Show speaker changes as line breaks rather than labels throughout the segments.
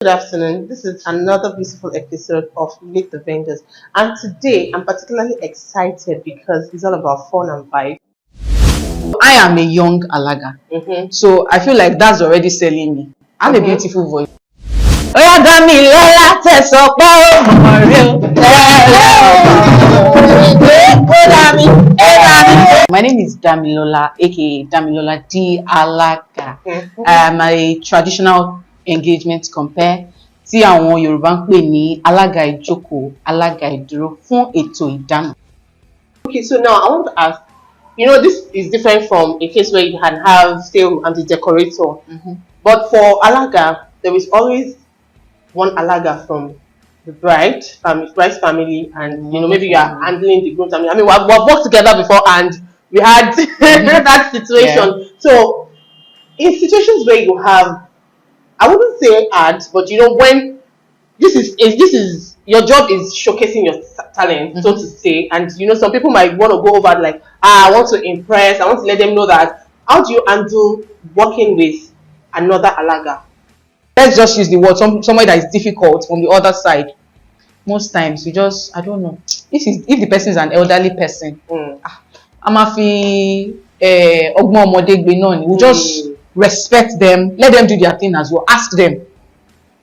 Good afternoon. This is another beautiful episode of Meet the Vendors. And today I'm particularly excited because it's all about fun and vibe.
I am a young Alaga, so I feel like that's already selling me. I have a beautiful voice. Oya Damilola tẹ̀sán pé ó mọ̀ rí o. My name is Damilola, aka Damilola D. Alaga. I'm a traditional engagement compare tí àwọn Yorùbá ń pè ní alága ìjókòó, alága ìdúró fún ètò ìdáná.
Okay, so now I want to ask, this is different from a case where you can have, say, I'm the decorator. But for Alaga, there is always one Alaga from the bride's family, and maybe you are handling the groom's family. I mean, we've worked together before, and we had that situation. Yeah. So, in situations where you have, I wouldn't say ads, but when this is your job is showcasing your talent, so to say, and some people might want to go over like, I want to impress, I want to let them know that. How do you handle working with another Alaga?
Let's just use the word somebody that is difficult from the other side. Most times we just, I don't know, if the person is an elderly person, I'm a fi ọgbọ́n ọmọdé gbé náà ni. We just respect them, let them do their thing as well. Ask them,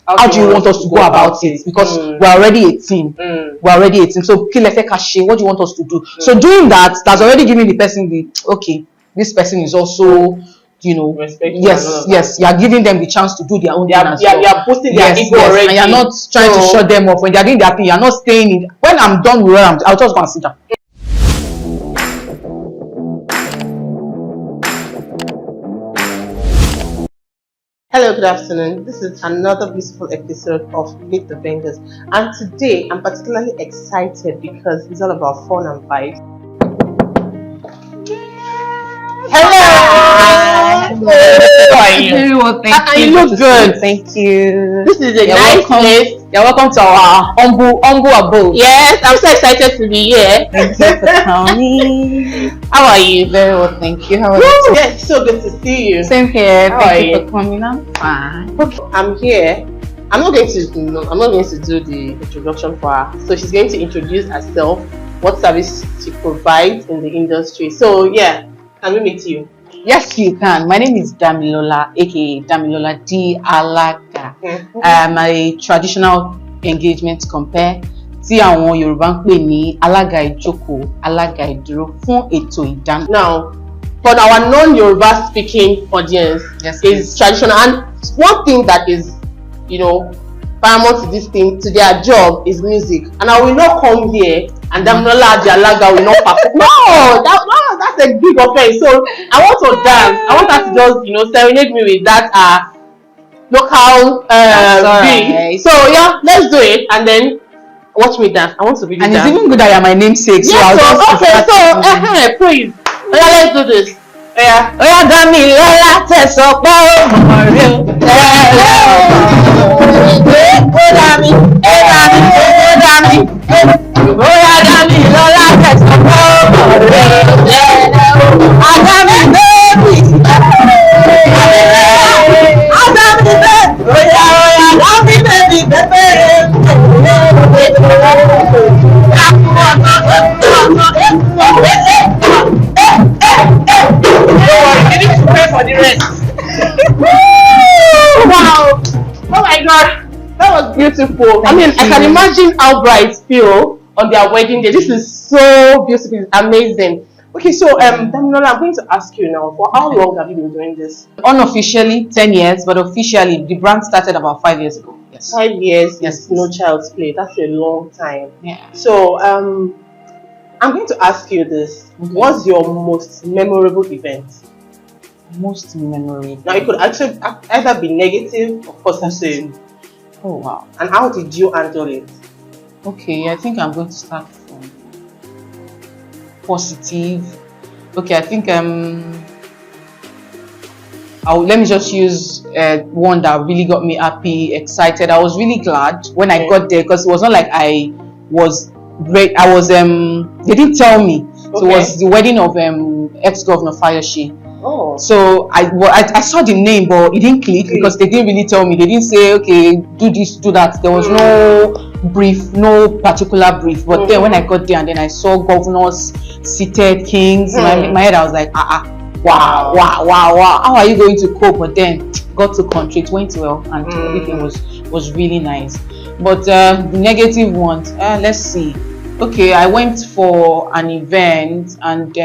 how do you want us to go about it? Because we're already 18. We're already 18. So kí lẹ fẹ́ ká ṣe? What do you want us to do? So doing that's already giving the person okay, this person is also, yes, you are giving them the chance to do their own thing as well.
You are boosting their ego already.
And you are not trying to shut them off when they are doing their thing. You are not staying in. When I'm done with where I'll just go and sit down.
Hello, good afternoon. This is another beautiful episode of Meet the Vendors, and today I'm particularly excited because it's all about fun and vibes. Hello.
How are you? Very well, thank you.
You look good.
Thank you.
This is a nice place.
You're welcome to our humble abode.
Yes, I'm so excited to be here.
Thank you for coming.
How are you?
Very well, thank you. How are you?
Yes, so good to see you.
Same here.
How
thank you for coming. I'm fine.
Okay, I'm here. I'm not going to do the introduction for her. So she's going to introduce herself, what service she provides in the industry. So yeah, can we meet you?
Yes, you can. My name is Damilola, aka Damilola D. Alaga. I'm a traditional engagement compare tí àwọn Yorùbá ń pè ní alága ìjókòó, alága ìdúró fún ètò ìdáná. Now,
for our non-Yoruba speaking audience, is traditional, and one thing that is, paramount to this thing, to their job, is music. And I will not come here and Damilola the Alaga will not perform. No, that's a big offense. So I want to dance. I want her to just, serenade me with that local beat. So yeah, let's do it, and then watch me dance. I want to really dance.
And it's even good that you're my namesake.
Yes, please. Yeah, let's do this.
Oya Damilola tẹ̀sán pé ó mọ̀ rí o. Oya Damilola tẹ̀sán pé ó mọ̀ rí o. Adami baby. Adami baby. Oya Adami baby
for the rest. Wow! Oh my God, that was beautiful. I mean, I can imagine how brides feel on their wedding day. This is so beautiful, it's amazing. Okay, so Damilola, I'm going to ask you now, for how long have you been doing this?
Unofficially 10 years, but officially the brand started about 5 years ago. Yes.
5 years, yes, no child's play. That's a long time.
Yeah.
So I'm going to ask you this. What's your most memorable event?
Most memorable.
Now, it could actually either be negative or positive.
Oh wow.
And how did you handle it?
Okay, I think I'm going to start from positive. Okay, I think let me just use one that really got me happy, excited. I was really glad when I got there, because it was not like I was great. I was they didn't tell me. So it was the wedding of ex-governor Fayoshi.
Oh.
So I saw the name, but it didn't click because they didn't really tell me. They didn't say, okay, do this, do that. There was no brief, no particular brief. But then when I got there and then I saw governors seated, kings, in my head I was like, wow, how are you going to cope? But then got to country, it went well, and everything was really nice. But the negative ones, let's see. Okay, I went for an event, and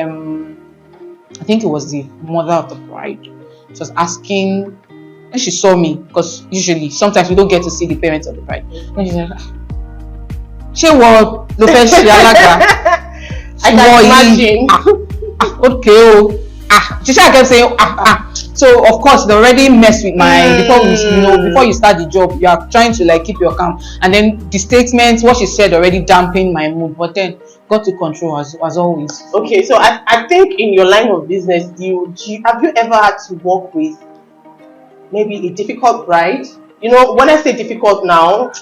I think it was the mother of the bride. She was asking, and she saw me, because usually sometimes we don't get to see the parents of the bride. And she said, "She what? Alaga."
I can imagine.
Okay. She kept saying, So of course they already messed with my before you start the job, you are trying to like keep your calm, and then the statements, what she said already dampened my mood, but then got to control as always.
Okay, so I think in your line of business, have you ever had to work with maybe a difficult bride? When I say difficult now,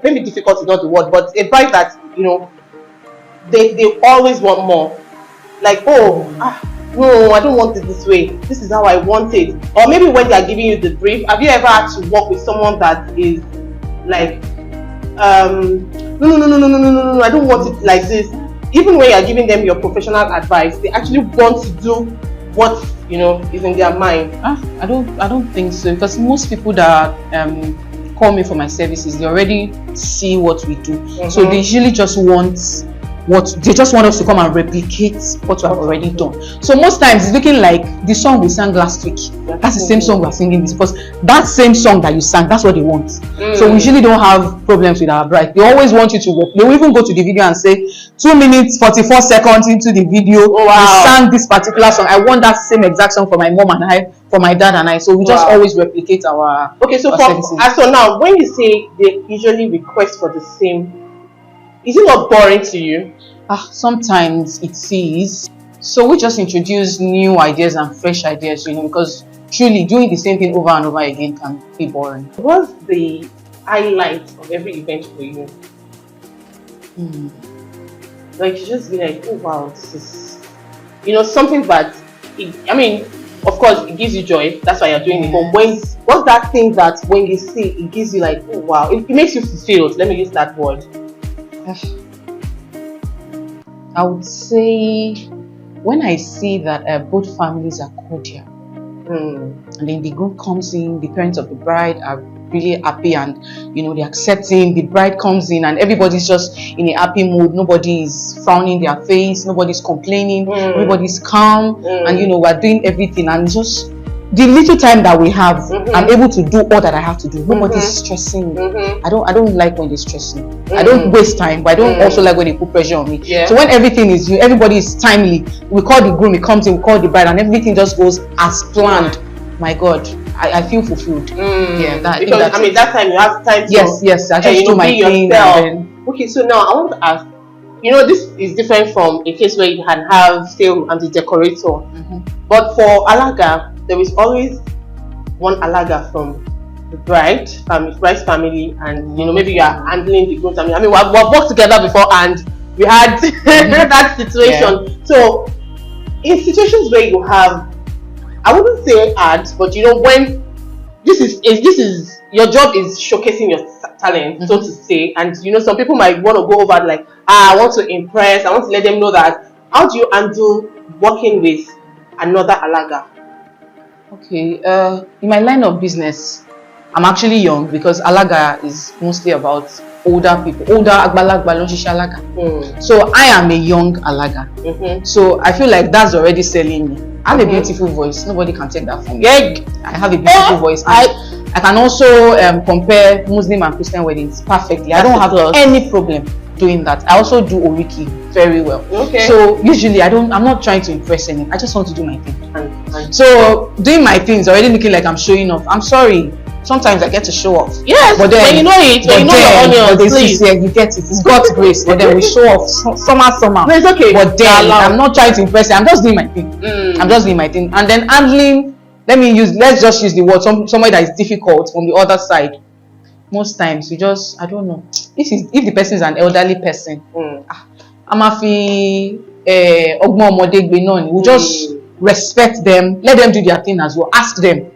maybe difficult is not the word, but a bride that they always want more. Like, no, I don't want it this way. This is how I want it. Or maybe when they are giving you the brief, have you ever had to work with someone that is like, no, I don't want it like this. Even when you are giving them your professional advice, they actually want to do what is in their mind.
I don't think so, because most people that call me for my services, they already see what we do. So they usually just want us to come and replicate what we have already done. So most times it's looking like the song we sang last week. That's the same song we're singing this, because that same song that you sang, that's what they want. So we usually don't have problems with our bride. They always want you to work. They will even go to the video and say, 2 minutes 44 seconds into the video, you sang this particular song. I want that same exact song for my mom and I, for my dad and I. So we just always replicate our services.
So now when you say they usually request for the same, is it not boring to you?
Sometimes it is. So we just introduce new ideas and fresh ideas, because truly doing the same thing over and over again can be boring.
What's the highlight of every event for you? Like, you just be like, oh wow, this is something that of course it gives you joy, that's why you're doing it. But what's that thing that when you see it gives you like, oh wow, it makes you fulfilled? Let me use that word.
I would say when I see that both families are cordial, and then the group comes in, the parents of the bride are really happy, and they're accepting. The bride comes in and everybody's just in a happy mood. Nobody is frowning their face, nobody's complaining, everybody's calm, and we're doing everything, and just the little time that we have, I'm able to do all that I have to do. Nobody's stressing me. I don't like when they stress me. I don't waste time, but I don't also like when they put pressure on me. So when everything is everybody is timely. We call the groom, he comes in, we call the bride, and everything just goes as planned. My God, I feel fulfilled.
Because that time you have time to
yes, I just do my thing.
Okay, so now I want to ask, this is different from a case where you can have still and the decorator, but for Alaga, there is always one Alaga from the bride's family, and maybe you are handling the groom's family. We've worked together before, and we had that situation. So in situations where you have, I wouldn't say ads, but when this is your job is showcasing your talent, so to say, and some people might want to go over like, I want to impress, I want to let them know that. How do you handle working with another Alaga?
Okay, in my line of business, I'm actually young, because Alaga is mostly about older people, older Alaga. So I am a young Alaga. So I feel like that's already selling me. I have a beautiful voice. Nobody can take that from me. I have a beautiful voice. I can also compare Muslim and Christian weddings perfectly. I don't have any problem doing that. I also do Oriki very well. So usually I'm not trying to impress anyone. I just want to do my thing. So doing my thing is already looking like I'm showing off. I'm sorry. Sometimes I get to show off.
Yes, but then when you know it, when you know your onions, please.
You get it. It's God's grace. But then we show off somehow.
No, it's okay.
But then I'm not trying to impress you. I'm just doing my thing. I'm just doing my thing. And then handling, let's just use the word, somebody that is difficult from the other side. Most times we just, I don't know. If the person is an elderly person, we just respect them, let them do their thing as well. Ask them,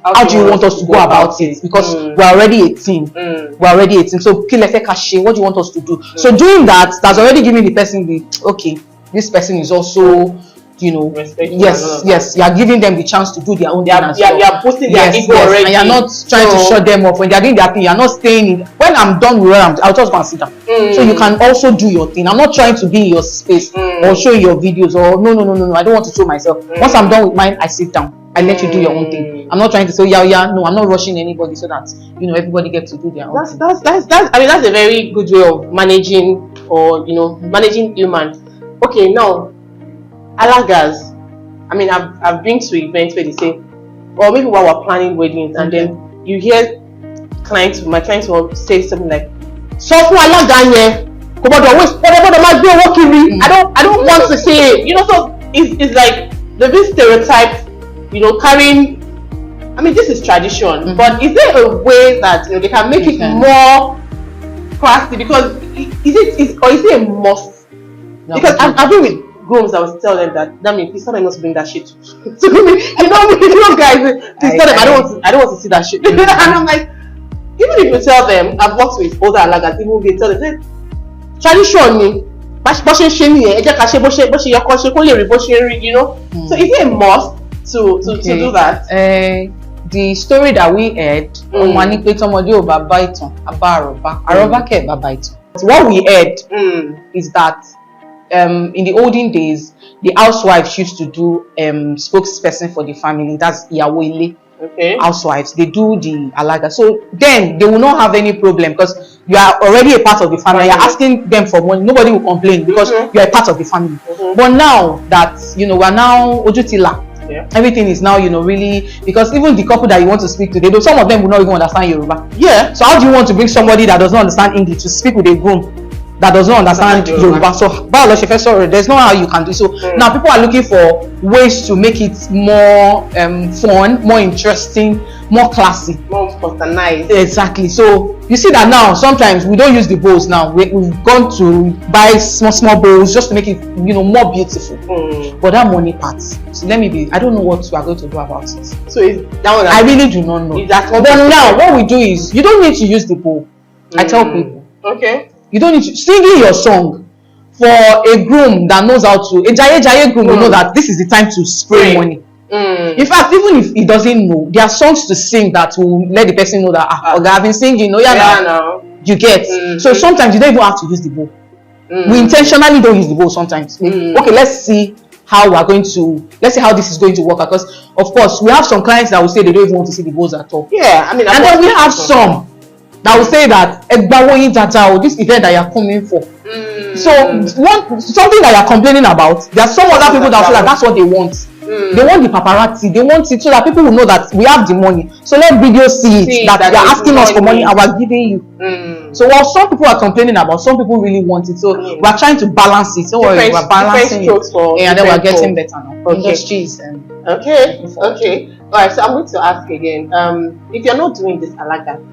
how do you want us to go about it? Because we're already 18. We're already 18. So, what do you want us to do? So, doing that, that's already giving the person the, okay, this person is also, you know, yes, you are giving them the chance to do their own thing as well.
You are boosting their ego already.
And you are not trying to shut them off. When they are doing their thing, you are not staying in. When I'm done with where I'll just go and sit down. So you can also do your thing. I'm not trying to be in your space or show your videos or no. I don't want to show myself. Once I'm done with mine, I sit down. I let you do your own thing. I'm not trying to say no, I'm not rushing anybody so that, you know, everybody gets to do their own thing.
That's I mean, that's a very good way of managing, or, you know, managing human. Okay, now Alagas. I mean, I've been to events where they say, or maybe while we're planning weddings, and then you hear my clients will say something like, "So for Alaga here, I don't want to say it." You know, so it's like the big stereotype. You know, carrying. I mean, this is tradition, but is there a way that, you know, they can make it more classy? Because is it a must? No, because I've been with grooms, I was telling them that means please tell them not to bring that shit. So, you know, guys, please tell them I don't want to see that shit. And I'm like, even if you tell them, I've worked with older Alagas, even they tell them, tradition, you know. So is it a must to do that?
The story that we heard, what we heard is that in the olden days, the housewives used to do spokesperson for the family. That's Yawele.
Okay.
Housewives, they do the Alaga. So then they will not have any problem because you are already a part of the family. You're asking them for money. Nobody will complain because you are a part of the family. But now that, you know, we're now Ojutila.
Yeah.
Everything is now, you know, really, because even the couple that you want to speak to, some of them will not even understand Yoruba.
Yeah.
So how do you want to bring somebody that does not understand English to speak with a groom that does not understand Yoruba? So there's no how you can do so. Now people are looking for ways to make it more fun, more interesting, more classy,
more customized.
Exactly. So you see that now sometimes we don't use the bowls now. We've gone to buy small bowls just to make it, you know, more beautiful. But that money part, so I don't know what we are going to do about it.
So is that one?
I really do not know. But now what we do is, you don't need to use the bowl. I tell people.
Okay.
You don't need to singing your song for a groom that knows how to. A jaye groom will know that this is the time to spray money. In fact, even if he doesn't know, there are songs to sing that will let the person know that I've been singing. Now you get. So sometimes you don't even have to use the bowl. We intentionally don't use the bowl sometimes. Okay, let's see how let's see how this is going to work, because of course we have some clients that will say they don't even want to see the bowls at all.
Yeah, I mean,
and then we have some that will say that this event that you're coming for. So something that you're complaining about, there are some other people that feel like that's what they want. They want the paparazzi, they want it so that people will know that we have the money. So let video see it that you're asking us for money and we're giving you. So while some people are complaining about, some people really want it. So we're trying to balance it. So we're balancing it, and then we're getting better now. Industries
okay. Alright, so I'm going to ask again. If you're not doing this Alaga thing,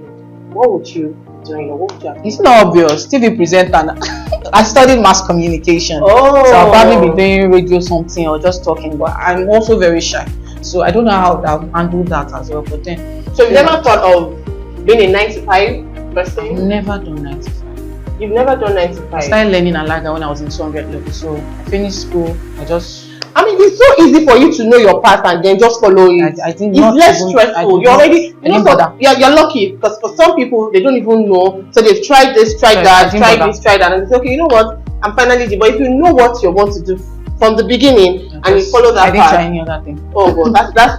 what would you do? What would you have?
It's not obvious. TV presenter. I studied mass communication. So I'll probably be doing radio something or just talking, but I'm also very shy. So I don't know how I'll handle that as well. But then,
so you've never thought of being a 95 person?
I've never done 95.
You've never done 95? I
started learning Alaga when I was in 200 level. So I finished school.
I mean, it's so easy for you to know your path and then just follow it.
I think
it's less stressful. You're already, you're lucky, because for some people they don't even know. So they've tried this, tried that, and it's okay. You know what? I'm finally doing. But if you know what you want to do from the beginning and you follow that path, I didn't
try any other thing.
Oh God, that's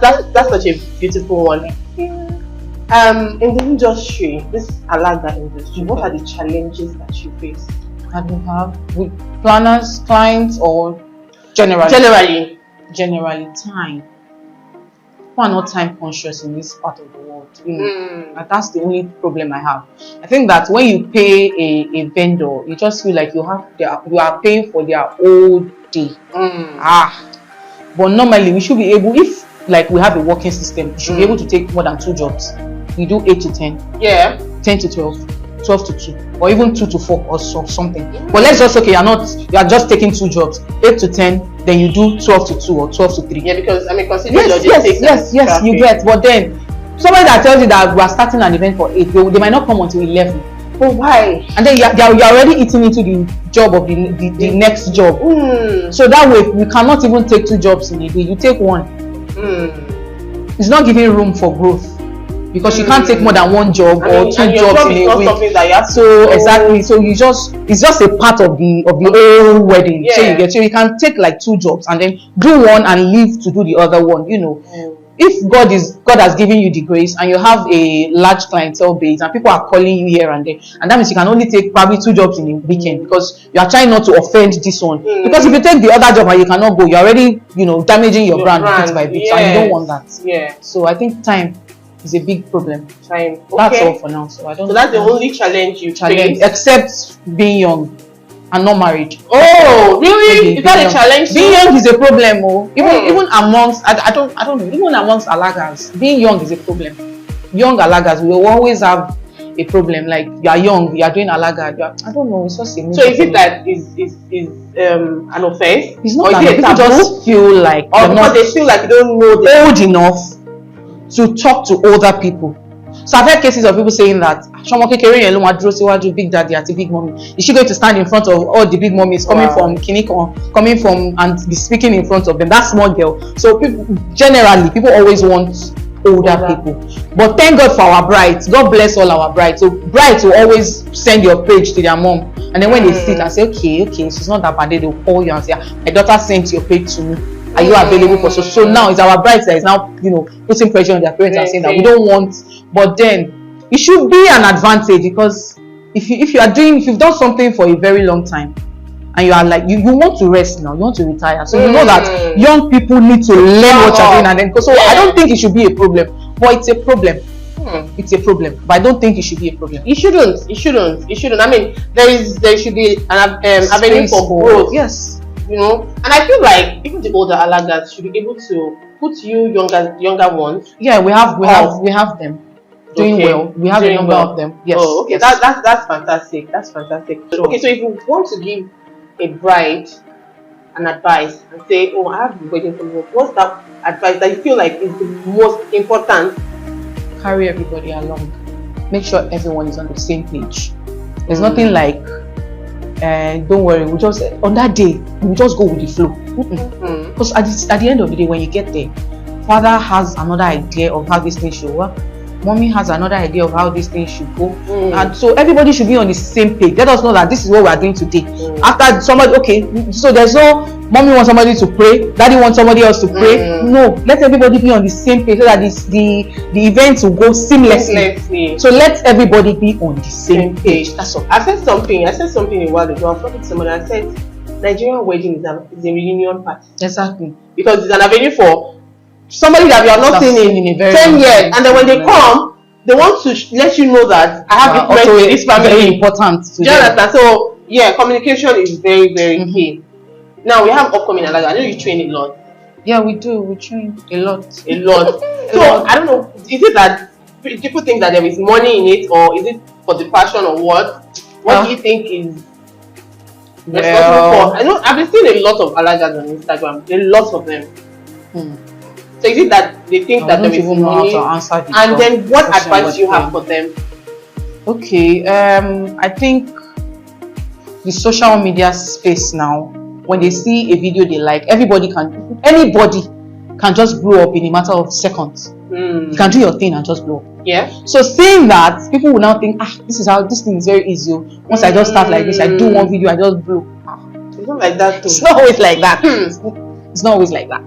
such a beautiful one. In the industry, this Alaga industry, what are the challenges that you face?
I do have with planners, clients, or Generally, time. People are not time conscious in this part of the world. And that's the only problem I have. I think that when you pay a vendor, you just feel like you are paying for their whole day. But normally we should be able, if like we have a working system, we should be able to take more than 2 jobs. We do 8 to 10.
Yeah.
10 to 12. 12 to 2 or even 2 to 4 or something. But let's just, okay, you are just taking 2 jobs, 8 to 10, then you do 12 to 2 or 12 to 3.
Yeah, because I mean, consider
yes, you get. But then somebody that tells you that we are starting an event for 8, they might not come until 11.
Oh, why?
And then you're already eating into the job of the next job. So that way you cannot even take 2 jobs in a day. You take 1. It's not giving room for growth, because you can't take more than 1 job or 2 jobs in a week. So exactly, so it's just a part of the whole wedding.
Yeah.
So you can take like 2 jobs and then do one and leave to do the other one. If God has given you the grace and you have a large clientele base and people are calling you here and there, and that means you can only take probably 2 jobs in a weekend, because you are trying not to offend this one. Because if you take the other job and you cannot go, you're already damaging your brand bit by bit.
Yes.
And you don't want that.
Yeah.
So I think time is a big problem.
Time. Okay.
That's all for now. So I don't.
So that's the only challenge you face,
except being young and not married.
Oh, really?
Maybe
Is that a challenge?
Being young is a problem. Even amongst I don't know. Even amongst Alagas, being young is a problem. Young Alagas, we will always have a problem. Like, you are young, you are doing Alaga. I don't know. It's just a.
So is it that is an offense?
It's not. People just feel like,
or because they feel like you don't know them
old enough to talk to older people. So I've heard cases of people saying that Big Daddy àti Big Mommy. Is she going to stand in front of all the big mommies coming from Kiniko, coming from, and be speaking in front of them? That small girl. So generally, people always want older people. But thank God for our brides. God bless all our brides. So brides will always send your page to their mom, and then when they sit and say, okay, she's not that bad, they'll call you and say, my daughter sent your page to me. Are you available for so now it's our brides that is now putting pressure on their parents and saying that we don't want. But then it should be an advantage, because if you've done something for a very long time and you are like you want to rest now, you want to retire, so you know that young people need to learn what you're doing and then go. So I don't think it should be a problem, but it's a problem. It's a problem, but I don't think it should be a problem.
It shouldn't. I mean, there should be an avenue for growth.
Yes.
And I feel like even the older Alagas should be able to put you younger ones.
Yeah, we have them doing well. We have a number of them. Yes.
Oh, okay.
Yes.
That's fantastic. That's fantastic.
Sure.
Okay, so if you want to give a bride an advice and say, oh, I have been waiting for you, what's that advice that you feel like is the most important?
Carry everybody along. Make sure everyone is on the same page. There's nothing like, don't worry, we just on that day we just go with the flow. Because at the end of the day, when you get there, father has another idea of how this thing should work, mommy has another idea of how this thing should go, and so everybody should be on the same page. Let us know that this is what we are doing today. After somebody, so there's no mommy wants somebody to pray, daddy wants somebody else to pray. No, let everybody be on the same page so that the event will go seamlessly. So let everybody be on the same page. That's all.
I said something a while ago. I was talking to someone and I said Nigerian wedding is a reunion party.
Exactly.
Because it's an avenue for somebody that you have not seen in a very 10 years, and then when they come, they want to let you know that I have been friends with this family.
Very important.
Do you understand? So yeah, communication is very, very key. Now we have upcoming Alaga. I know you train a lot.
Yeah, we do. We train a lot.
So I don't know. Is it that people think that there is money in it, or is it for the passion, or what? What do you think is responsible for? I know I've been seeing a lot of Alagas on Instagram. A lot of them. So is it that they think that there is money? And then what advice do you have for them?
Okay, I think the social media space now, when they see a video they like, anybody can just blow up in a matter of seconds. You can do your thing and just blow up.
Yeah.
So seeing that, people will now think, this is how this thing is very easy. Once I just start like this, I do one video, I just blow.
It's not like that too.
It's not always like that. It's not always like that.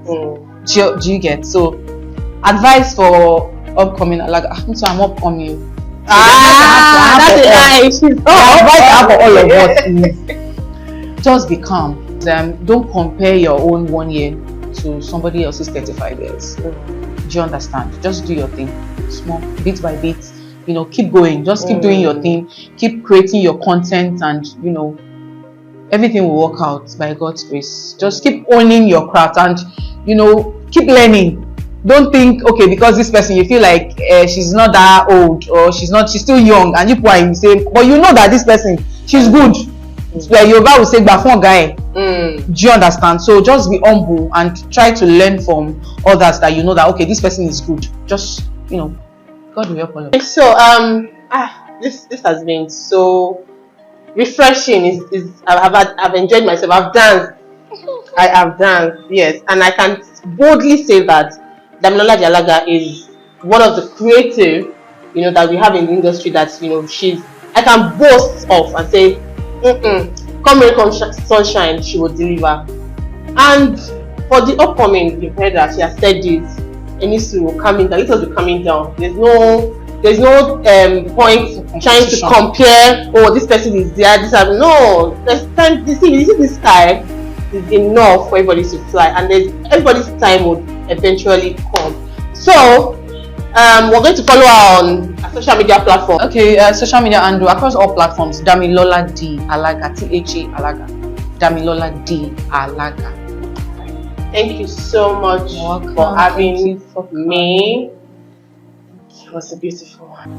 Do you get? So advice for upcoming Alaga. So I'm upcoming.
That's nice.
Advice I have for all of us is just be calm. Don't compare your own 1 year to somebody else's 35 years. Do you understand? Just do your thing, small, bit by bit. Keep going. Just keep doing your thing. Keep creating your content, and everything will work out by God's grace. Just keep owning your craft, and keep learning. don't think, okay, because this person, you feel like she's not that old, or she's still young, and you are say, but you know that this person, she's good. Like Yoruba will say, "Gbafun guy." Do you understand? So just be humble and try to learn from others that you know that, okay, this person is good. Just, God will help all of us.
So this has been so refreshing. I've enjoyed myself. I have danced, yes, and I can boldly say that Damilola Alaga is one of the creative, that we have in the industry. That I can boast of and say, come rain, come sunshine, she will deliver. And for the upcoming, you've heard that she has said this. It needs to calming down. Let us be coming down. There's no point trying to compare. Oh, this person is there. No. There's time. You see this sky is enough for everybody to fly, and everybody's time would eventually come. So we're going to follow her on a social media platform.
Okay, social media handle across all platforms. Damilola D Alaga, THA Alaga. Damilola D Alaga.
Thank you so much for having me. It was a beautiful one.